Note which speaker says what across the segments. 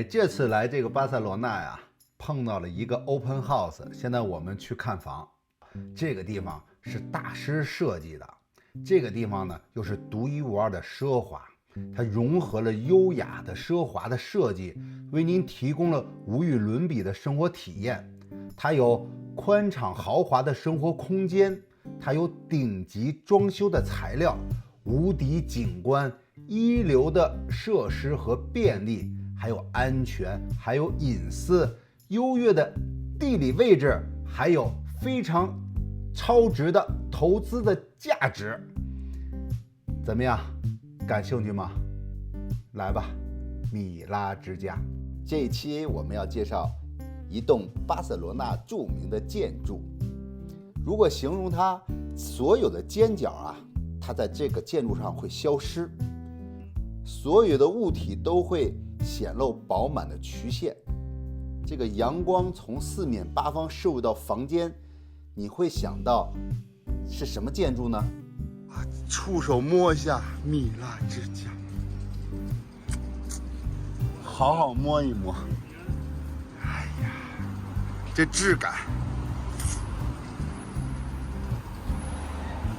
Speaker 1: 这次来这个巴塞罗那呀，碰到了一个 open house， 现在我们去看房。这个地方是大师设计的，这个地方呢又是独一无二的奢华，它融合了优雅的奢华的设计，为您提供了无与伦比的生活体验。它有宽敞豪华的生活空间，它有顶级装修的材料，无敌景观，一流的设施和便利，还有安全，还有隐私，优越的地理位置，还有非常超值的投资的价值。怎么样，感兴趣吗？来吧，米拉之家。这一期我们要介绍一栋巴塞罗那著名的建筑。如果形容它所有的尖角啊，它在这个建筑上会消失，所有的物体都会显露饱满的曲线。这个阳光从四面八方射入到房间，你会想到是什么建筑呢？
Speaker 2: 触手摸一下米拉之家，好好摸一摸。哎呀，这质感，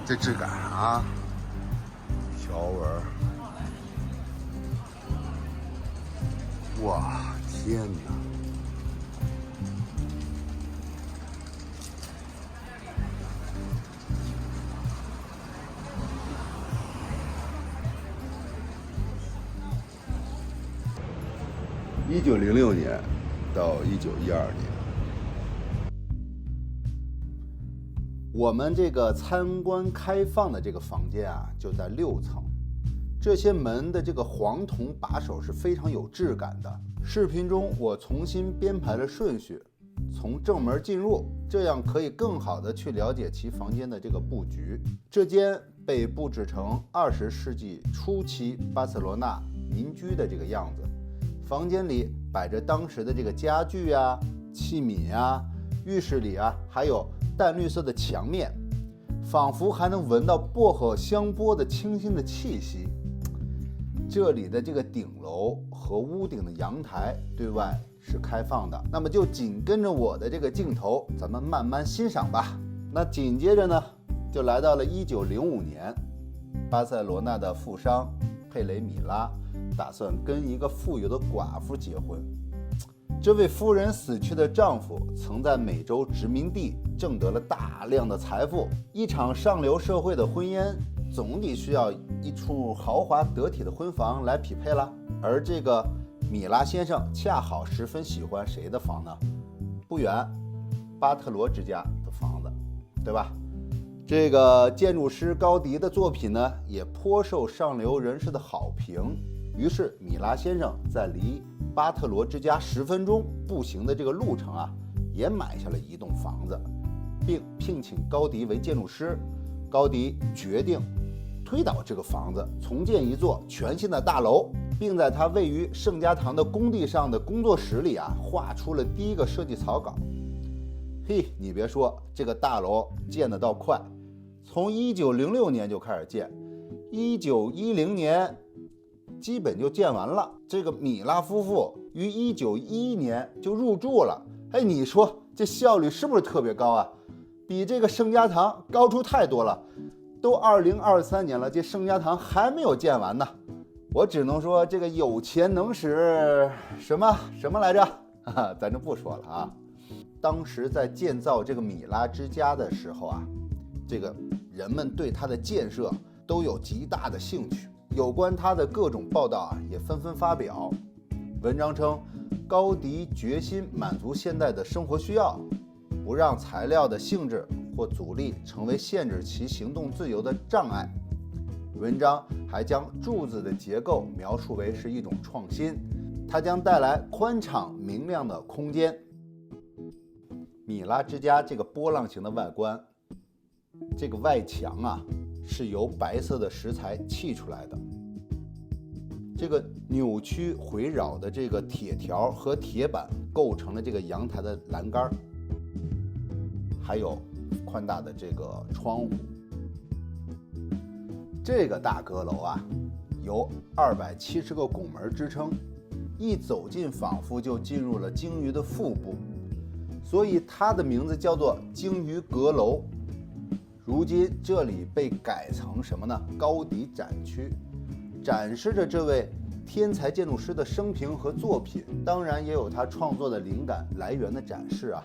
Speaker 2: 这质感啊！条纹，哇，天哪！1906年到1912年，
Speaker 1: 我们这个参观开放的这个房间啊，就在6层。这些门的这个黄铜把手是非常有质感的。视频中我重新编排了顺序，从正门进入，这样可以更好的去了解其房间的这个布局。这间被布置成20世纪初期巴塞罗那民居的这个样子。房间里摆着当时的这个家具啊、器皿啊，浴室里啊还有淡绿色的墙面，仿佛还能闻到薄荷香波的清新的气息。这里的这个顶楼和屋顶的阳台对外是开放的，那么就紧跟着我的这个镜头，咱们慢慢欣赏吧。那紧接着呢，就来到了1905年，巴塞罗那的富商佩雷米拉打算跟一个富有的寡妇结婚。这位夫人死去的丈夫曾在美洲殖民地挣得了大量的财富，一场上流社会的婚姻总得需要一处豪华得体的婚房来匹配了。而这个米拉先生恰好十分喜欢谁的房呢？不远，巴特罗之家的房子，对吧？这个建筑师高迪的作品呢，也颇受上流人士的好评。于是米拉先生在离巴特罗之家10分钟步行的这个路程啊，也买下了一栋房子，并聘请高迪为建筑师。高迪决定推倒这个房子，重建一座全新的大楼，并在他位于圣家堂的工地上的工作室里啊，画出了第一个设计草稿。嘿，你别说，这个大楼建得倒快，从1906年就开始建，1910年基本就建完了。这个米拉夫妇于1911年就入住了。你说这效率是不是特别高啊？比这个圣家堂高出太多了。都2023年了，这圣家堂还没有建完呢。我只能说这个有钱能使什么来着？咱就不说了啊。当时在建造这个米拉之家的时候啊，这个人们对它的建设都有极大的兴趣。有关他的各种报道啊，也纷纷发表。文章称，高迪决心满足现代的生活需要，不让材料的性质或阻力成为限制其行动自由的障碍。文章还将柱子的结构描述为是一种创新，它将带来宽敞明亮的空间。米拉之家这个波浪形的外观，这个外墙啊，是由白色的石材砌出来的。这个扭曲回绕的这个铁条和铁板构成了这个阳台的栏杆，还有宽大的这个窗户。这个大阁楼啊，由270个拱门支撑，一走近仿佛就进入了鲸鱼的腹部，所以它的名字叫做鲸鱼阁楼。如今这里被改成什么呢？高迪展区，展示着这位天才建筑师的生平和作品，当然也有他创作的灵感来源的展示啊。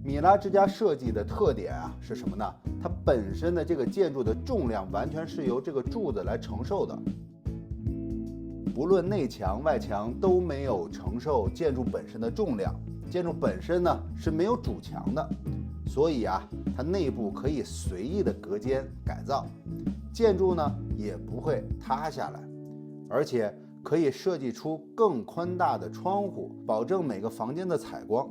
Speaker 1: 米拉之家设计的特点啊是什么呢？它本身的这个建筑的重量完全是由这个柱子来承受的，不论内墙外墙都没有承受建筑本身的重量。建筑本身呢是没有主墙的，所以啊，它内部可以随意的隔间改造，建筑呢也不会塌下来，而且可以设计出更宽大的窗户，保证每个房间的采光。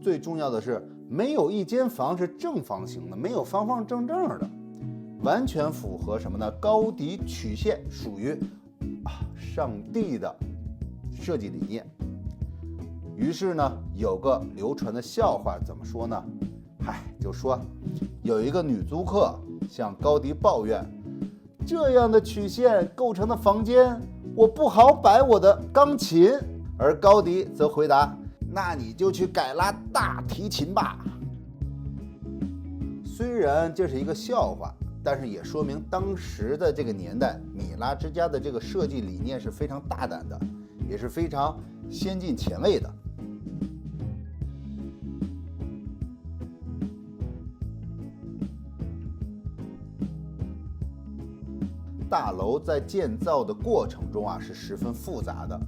Speaker 1: 最重要的是，没有一间房是正方形的，没有方方正正的，完全符合什么呢？高迪曲线属于上帝的设计理念。于是呢，有个流传的笑话，怎么说呢？就说有一个女租客向高迪抱怨，这样的曲线构成的房间，我不好摆我的钢琴。而高迪则回答，那你就去改拉大提琴吧。虽然这是一个笑话，但是也说明当时的这个年代，米拉之家的这个设计理念是非常大胆的，也是非常先进前卫的。大楼在建造的过程中啊，是十分复杂的，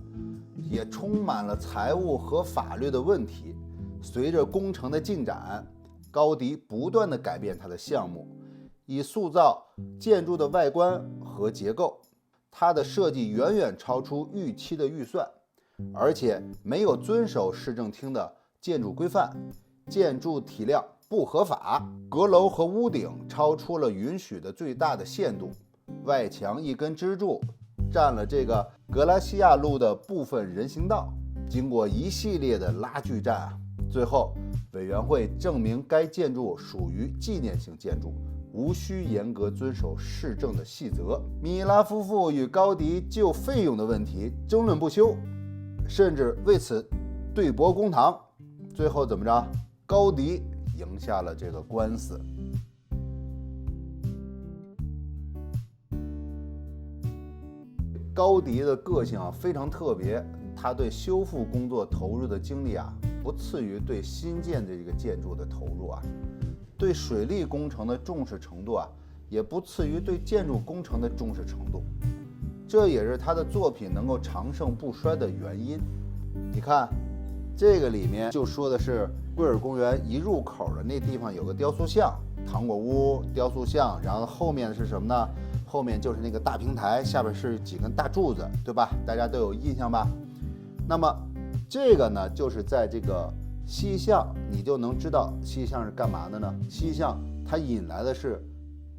Speaker 1: 也充满了财务和法律的问题。随着工程的进展，高迪不断地改变他的项目，以塑造建筑的外观和结构。他的设计远远超出预期的预算，而且没有遵守市政厅的建筑规范，建筑体量不合法，阁楼和屋顶超出了允许的最大的限度。外墙一根支柱占了这个格拉西亚路的部分人行道。经过一系列的拉锯战，最后委员会证明该建筑属于纪念性建筑，无需严格遵守市政的细则。米拉夫妇与高迪就费用的问题争论不休，甚至为此对簿公堂。最后怎么着？高迪赢下了这个官司。高迪的个性非常特别，他对修复工作投入的精力不次于对新建这个建筑的投入对水利工程的重视程度也不次于对建筑工程的重视程度。这也是他的作品能够长盛不衰的原因。你看，这个里面就说的是贵尔公园一入口的那地方有个雕塑像，糖果屋、雕塑像，然后后面是什么呢？后面就是那个大平台，下边是几根大柱子，对吧？大家都有印象吧？那么这个呢，就是在这个西巷，你就能知道西巷是干嘛的呢？西巷它引来的是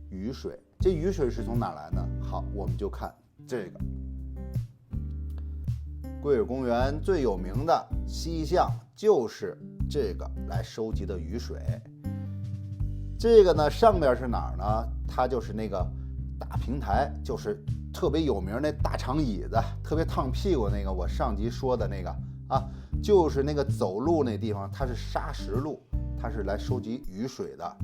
Speaker 1: 雨水，这雨水是从哪来呢？好，我们就看这个贵尔公园最有名的西巷，就是这个来收集的雨水。这个呢，上面是哪儿呢？它就是那个大平台，就是特别有名那大长椅子，特别烫屁股那个，我上集说的那个就是那个走路那地方，它是砂石路，它是来收集雨水的。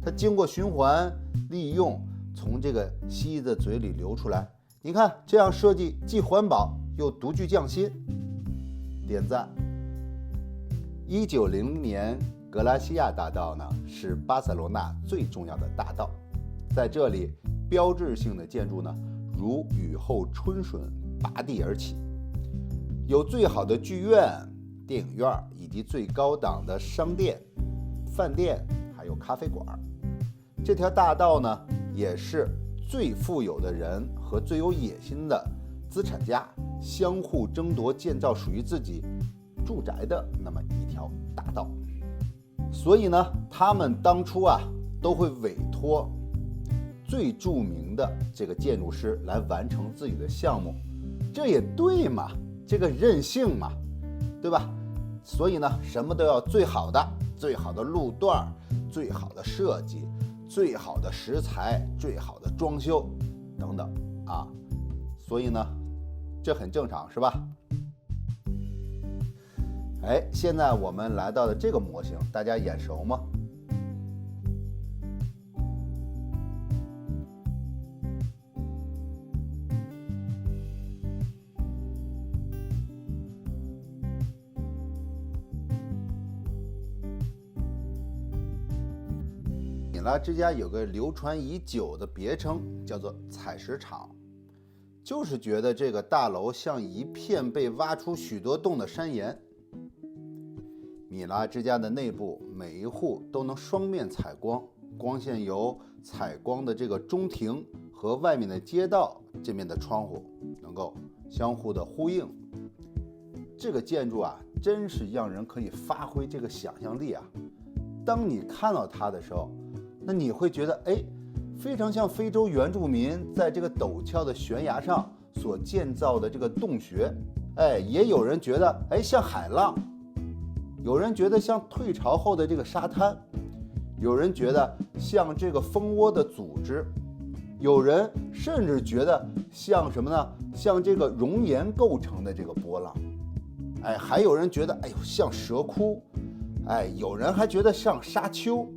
Speaker 1: 它经过循环利用，从这个溪的嘴里流出来。你看这样设计既环保又独具匠心，点赞。1900年，格拉西亚大道呢是巴塞罗那最重要的大道，在这里标志性的建筑呢，如雨后春笋拔地而起，有最好的剧院、电影院以及最高档的商店、饭店，还有咖啡馆。这条大道呢，也是最富有的人和最有野心的资产家相互争夺建造属于自己住宅的那么一条大道。所以呢，他们当初都会委托最著名的这个建筑师来完成自己的项目，这也对嘛，这个任性嘛，对吧？所以呢，什么都要最好的，最好的路段，最好的设计，最好的食材，最好的装修等等所以呢，这很正常，是吧？现在我们来到的这个模型，大家眼熟吗？米拉之家有个流传已久的别称，叫做采石场，就是觉得这个大楼像一片被挖出许多洞的山岩。米拉之家的内部每一户都能双面采光，光线由采光的这个中庭和外面的街道这面的窗户能够相互的呼应。这个建筑啊，真是让人可以发挥这个想象力啊。当你看到它的时候，那你会觉得非常像非洲原住民在这个陡峭的悬崖上所建造的这个洞穴。也有人觉得像海浪，有人觉得像退潮后的这个沙滩，有人觉得像这个蜂窝的组织，有人甚至觉得像什么呢？像这个熔岩构成的这个波浪。还有人觉得像蛇窟，有人还觉得像沙丘，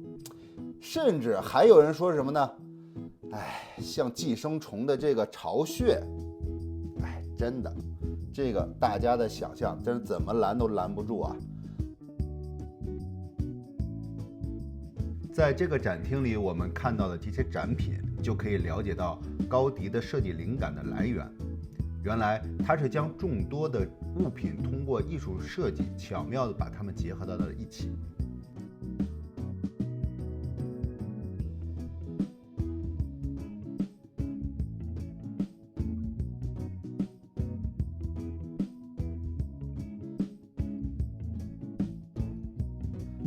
Speaker 1: 甚至还有人说什么呢？像寄生虫的这个巢穴。真的，这个大家的想象真是怎么拦都拦不住啊。在这个展厅里，我们看到的这些展品，就可以了解到高迪的设计灵感的来源。原来他是将众多的物品通过艺术设计巧妙地把它们结合到了一起。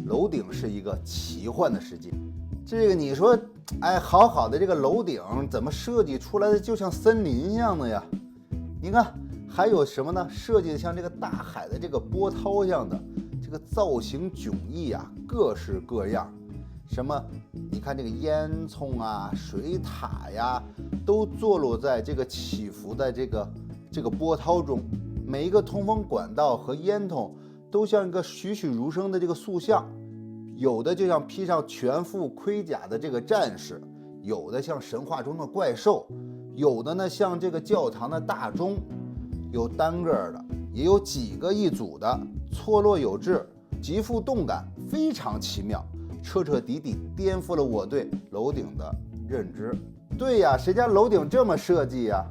Speaker 1: 楼顶是一个奇幻的世界，这个你说，好好的这个楼顶怎么设计出来的就像森林一样的呀？你看还有什么呢？设计的像这个大海的这个波涛一样的，这个造型迥异啊，各式各样。什么？你看这个烟囱啊、水塔呀，都坐落在这个起伏的这个波涛中，每一个通风管道和烟囱都像一个栩栩如生的这个塑像，有的就像披上全副盔甲的这个战士，有的像神话中的怪兽，有的呢像这个教堂的大钟，有单个的，也有几个一组的，错落有致，极富动感，非常奇妙，彻彻底底颠覆了我对楼顶的认知。对呀，谁家楼顶这么设计呀？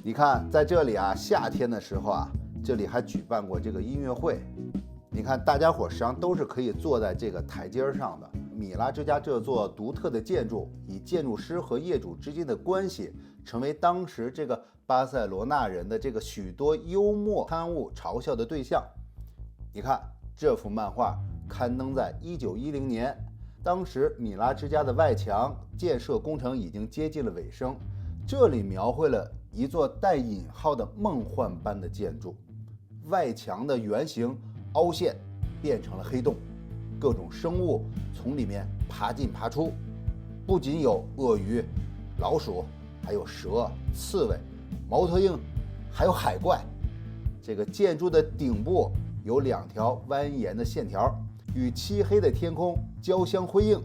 Speaker 1: 你看在这里啊，夏天的时候啊，这里还举办过这个音乐会。你看大家伙实际上都是可以坐在这个台阶上的。米拉之家这座独特的建筑，以建筑师和业主之间的关系，成为当时这个巴塞罗那人的这个许多幽默刊物嘲笑的对象。你看这幅漫画刊登在1910年，当时米拉之家的外墙建设工程已经接近了尾声，这里描绘了一座带引号的梦幻般的建筑，外墙的圆形凹陷变成了黑洞，各种生物从里面爬进爬出，不仅有鳄鱼、老鼠，还有蛇、刺猬、猫头鹰，还有海怪。这个建筑的顶部有2条蜿蜒的线条，与漆黑的天空交相辉映。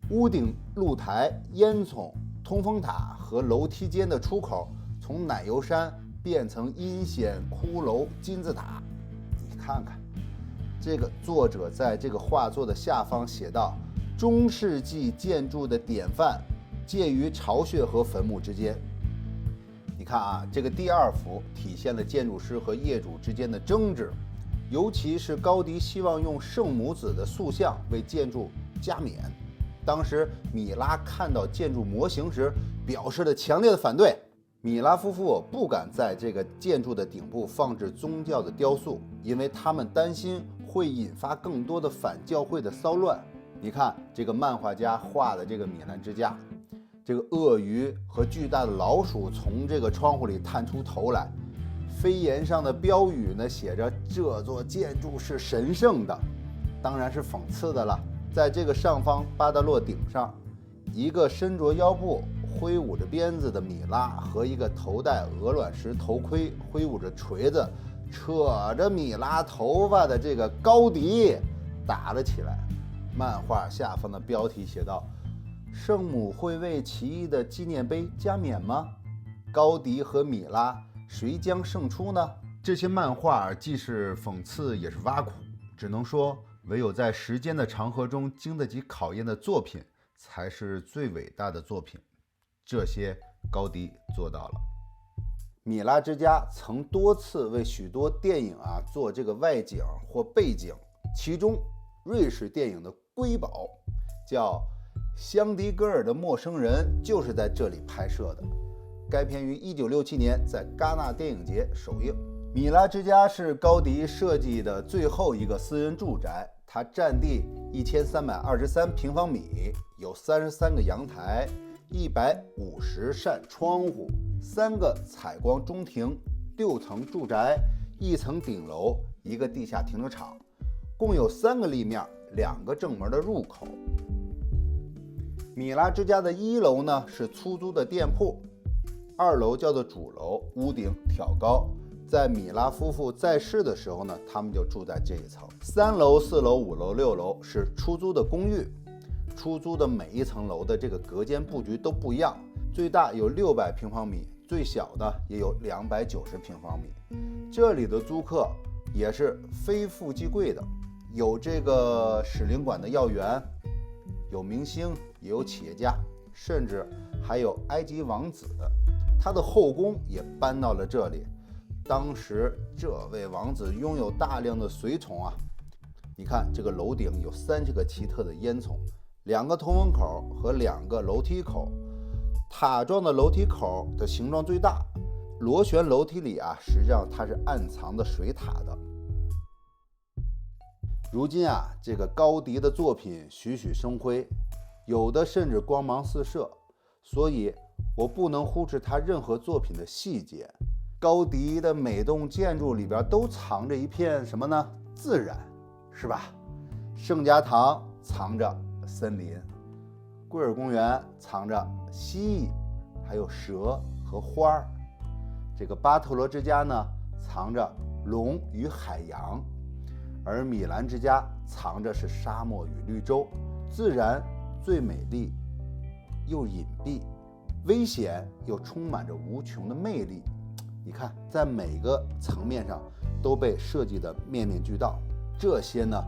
Speaker 1: 屋顶、露台、烟囱、通风塔和楼梯间的出口，从奶油山变成阴险骷髅金字塔。你看看，这个作者在这个画作的下方写道：中世纪建筑的典范，介于巢穴和坟墓之间。你看啊，这个第2幅体现了建筑师和业主之间的争执，尤其是高迪希望用圣母子的塑像为建筑加冕。当时米拉看到建筑模型时，表示了强烈的反对。米拉夫妇不敢在这个建筑的顶部放置宗教的雕塑，因为他们担心会引发更多的反教会的骚乱。你看这个漫画家画的这个米兰之家，这个鳄鱼和巨大的老鼠从这个窗户里探出头来，飞檐上的标语呢写着这座建筑是神圣的，当然是讽刺的了。在这个上方巴达洛顶上，一个身着腰部挥舞着鞭子的米拉和一个头戴鹅卵石头盔挥舞着锤子扯着米拉头发的这个高迪打了起来。漫画下方的标题写道：圣母会为起义的纪念碑加冕吗？高迪和米拉谁将胜出呢？这些漫画既是讽刺也是挖苦，只能说唯有在时间的长河中经得起考验的作品才是最伟大的作品。这些高迪做到了。米拉之家曾多次为许多电影做这个外景或背景，其中瑞士电影的瑰宝叫香迪戈尔的陌生人就是在这里拍摄的。该片于1967年在戛纳电影节首映。米拉之家是高迪设计的最后一个私人住宅，它占地1323平方米，有33个阳台，150扇窗户，3个采光中庭，6层住宅，1层顶楼，1个地下停车场，共有3个立面，2个正门的入口。米拉之家的1楼呢是出租的店铺，2楼叫做主楼，屋顶挑高。在米拉夫妇在世的时候呢，他们就住在这一层。3楼、4楼、5楼、6楼是出租的公寓，出租的每一层楼的这个隔间布局都不一样，最大有600平方米，最小的也有290平方米。这里的租客也是非富即贵的，有这个使领馆的要员，有明星，也有企业家，甚至还有埃及王子，他的后宫也搬到了这里。当时这位王子拥有大量的随从你看这个楼顶有30个奇特的烟囱，2个通风口和2个楼梯口，塔状的楼梯口的形状最大，螺旋楼梯里实际上它是暗藏的水塔的。如今这个高迪的作品栩栩生辉，有的甚至光芒四射，所以我不能忽视他任何作品的细节。高迪的每栋建筑里边都藏着一片什么呢？自然，是吧？圣家堂藏着森林，贵尔公园藏着蜥蜴，还有蛇和花儿。这个巴特罗之家呢，藏着龙与海洋，而米兰之家藏着是沙漠与绿洲。自然最美丽，又隐蔽，危险又充满着无穷的魅力。你看，在每个层面上都被设计得面面俱到，这些呢，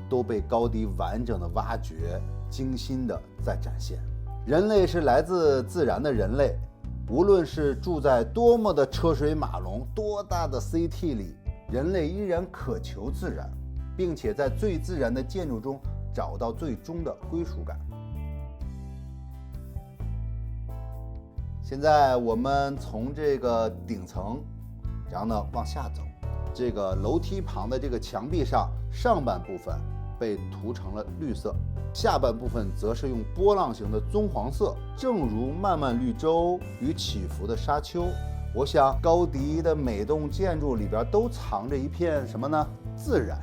Speaker 1: 都被高迪完整的挖掘，精心的在展现。人类是来自自然的人类，无论是住在多么的车水马龙、多大的 CT 里，人类依然渴求自然，并且在最自然的建筑中找到最终的归属感。现在我们从这个顶层，然后呢往下走，这个楼梯旁的这个墙壁上，上半部分被涂成了绿色，下半部分则是用波浪形的棕黄色，正如漫漫绿洲与起伏的沙丘。我想高迪的每栋建筑里边都藏着一片什么呢？自然。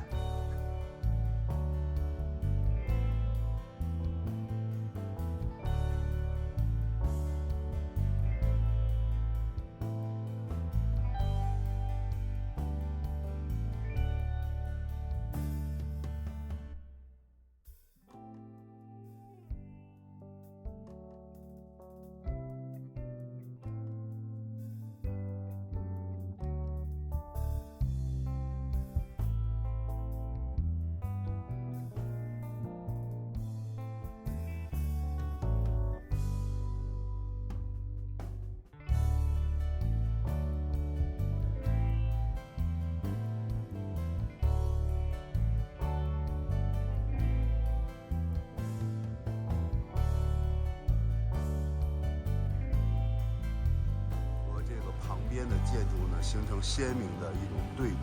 Speaker 1: 旁边的建筑呢，形成鲜明的一种对比。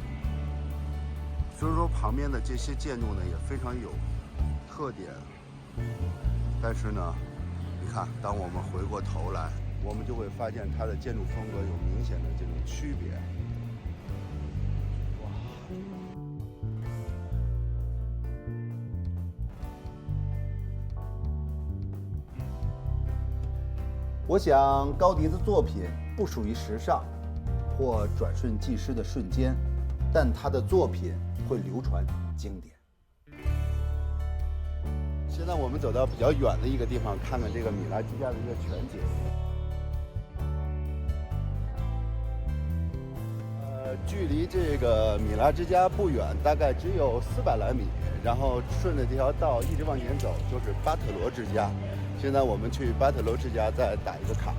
Speaker 1: 所以说，旁边的这些建筑呢，也非常有特点。但是呢，你看，当我们回过头来，我们就会发现它的建筑风格有明显的这种区别。我想高迪的作品不属于时尚或转瞬即逝的瞬间，但他的作品会流传经典。
Speaker 2: 现在我们走到比较远的一个地方，看看这个米拉之家的一个全景。距离这个米拉之家不远，大概只有400来米。然后顺着这条道一直往前走，就是巴特罗之家。现在我们去巴特罗之家再打一个卡。